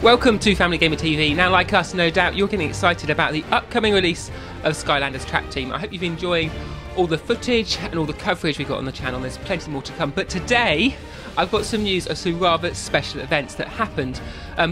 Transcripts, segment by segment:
Welcome to Family Gamer TV. Now, like us, no doubt you're getting excited about the upcoming release of Skylanders Trap Team. I hope you've been enjoying all the footage and all the coverage we've got on the channel. There's plenty more to come. But today, I've got some news of some rather special events that happened.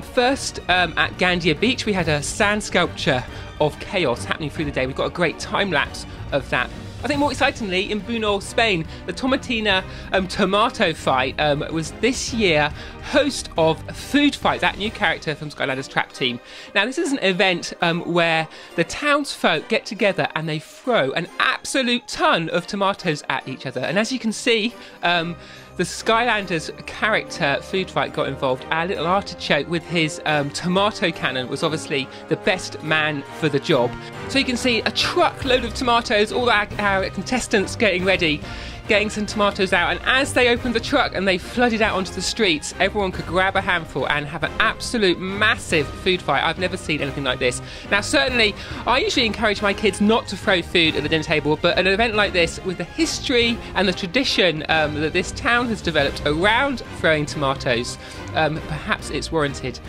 First, at Gandia Beach, we had a sand sculpture of chaos happening through the day. We've got a great time lapse of that. I think more excitingly, in Buñol, Spain, the Tomatina tomato fight was this year host of Food Fight, that new character from Skylanders Trap Team. Now, this is an event where the townsfolk get together and they throw an absolute ton of tomatoes at each other. And as you can see, the Skylanders character Food Fight got involved. Our little artichoke with his tomato cannon was obviously the best man for the job. So you can see a truckload of tomatoes, all our contestants getting ready, getting some tomatoes out, and as they opened the truck and they flooded out onto the streets, everyone could grab a handful and have an absolute massive food fight. I've never seen anything like this. Now, certainly, I usually encourage my kids not to throw food at the dinner table, but an event like this, with the history and the tradition that this town has developed around throwing tomatoes, perhaps it's warranted.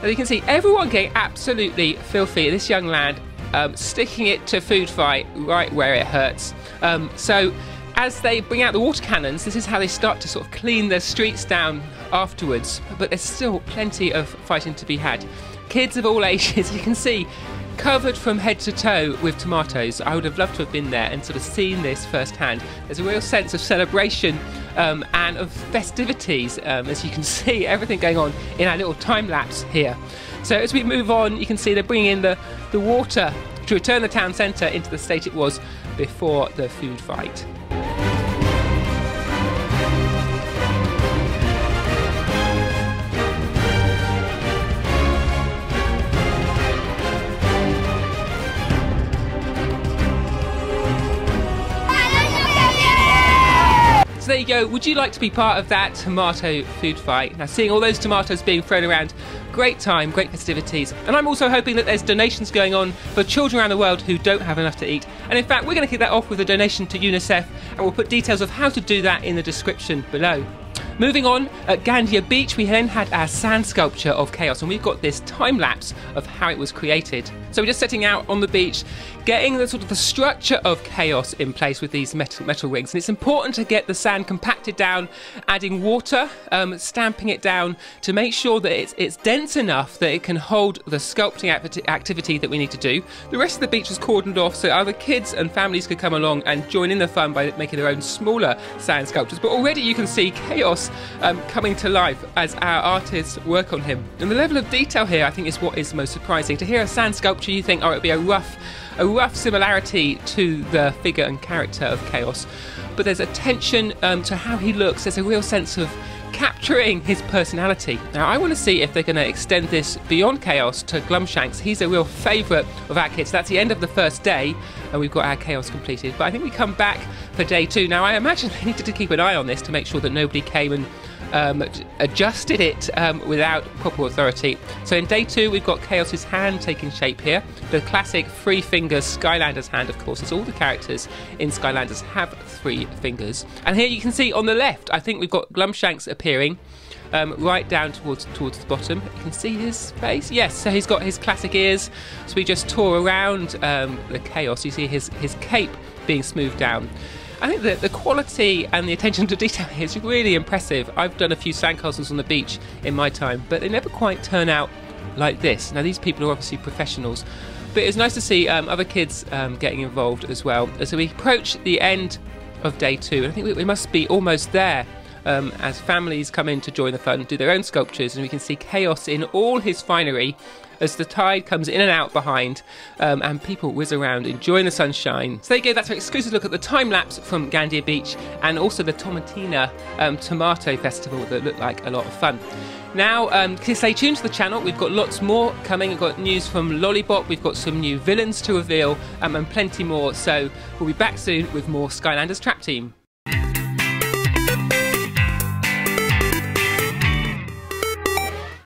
Now, you can see everyone getting absolutely filthy. This young lad sticking it to Food Fight right where it hurts. So as they bring out the water cannons, this is how they start to sort of clean the streets down afterwards. But there's still plenty of fighting to be had. Kids of all ages, you can see, covered from head to toe with tomatoes. I would have loved to have been there and sort of seen this firsthand. There's a real sense of celebration and of festivities, as you can see everything going on in our little time lapse here. So as we move on, you can see they're bringing in the water to return the town centre into the state it was before the food fight. So there you go. Would you like to be part of that tomato food fight? Now, seeing all those tomatoes being thrown around, great time, great festivities. And I'm also hoping that there's donations going on for children around the world who don't have enough to eat. And in fact, we're going to kick that off with a donation to UNICEF, and we'll put details of how to do that in the description below. Moving on, at Gandia Beach, we then had our sand sculpture of chaos, and we've got this time lapse of how it was created. So we're just setting out on the beach, getting the sort of the structure of chaos in place with these metal rings. And it's important to get the sand compacted down, adding water, stamping it down to make sure that it's dense enough that it can hold the sculpting activity that we need to do. The rest of the beach was cordoned off so other kids and families could come along and join in the fun by making their own smaller sand sculptures. But already you can see chaos coming to life as our artists work on him. And the level of detail here, I think, is what is most surprising. To hear a sand sculpture, you think, oh, it'd be a rough similarity to the figure and character of Chaos, but there's attention to how he looks. There's a real sense of capturing his personality. Now, I want to see if they're going to extend this beyond Chaos to Glumshanks. He's a real favourite of our kids. That's the end of the first day, and we've got our Chaos completed. But I think we come back for day 2. Now, I imagine they needed to keep an eye on this to make sure that nobody came and adjusted it without proper authority. So in day 2, we've got Chaos's hand taking shape here. The classic 3 fingers Skylanders hand, of course, as all the characters in Skylanders have 3 fingers. And here you can see on the left, I think we've got Glumshanks appearing right down towards the bottom. You can see his face. Yes, so he's got his classic ears. So we just tore around the Chaos. You see his cape being smoothed down. I think that the quality and the attention to detail here is really impressive. I've done a few sandcastles on the beach in my time, but they never quite turn out like this. Now, these people are obviously professionals, but it's nice to see other kids getting involved as well. So we approach the end of day 2, and I think we must be almost there as families come in to join the fun and do their own sculptures, and we can see Chaos in all his finery as the tide comes in and out behind, and people whiz around enjoying the sunshine. So there you go, that's an exclusive look at the time lapse from Gandia Beach and also the Tomatina Tomato Festival that looked like a lot of fun. Now, stay tuned to the channel. We've got lots more coming. We've got news from Lollipop, we've got some new villains to reveal, and plenty more. So we'll be back soon with more Skylanders Trap Team.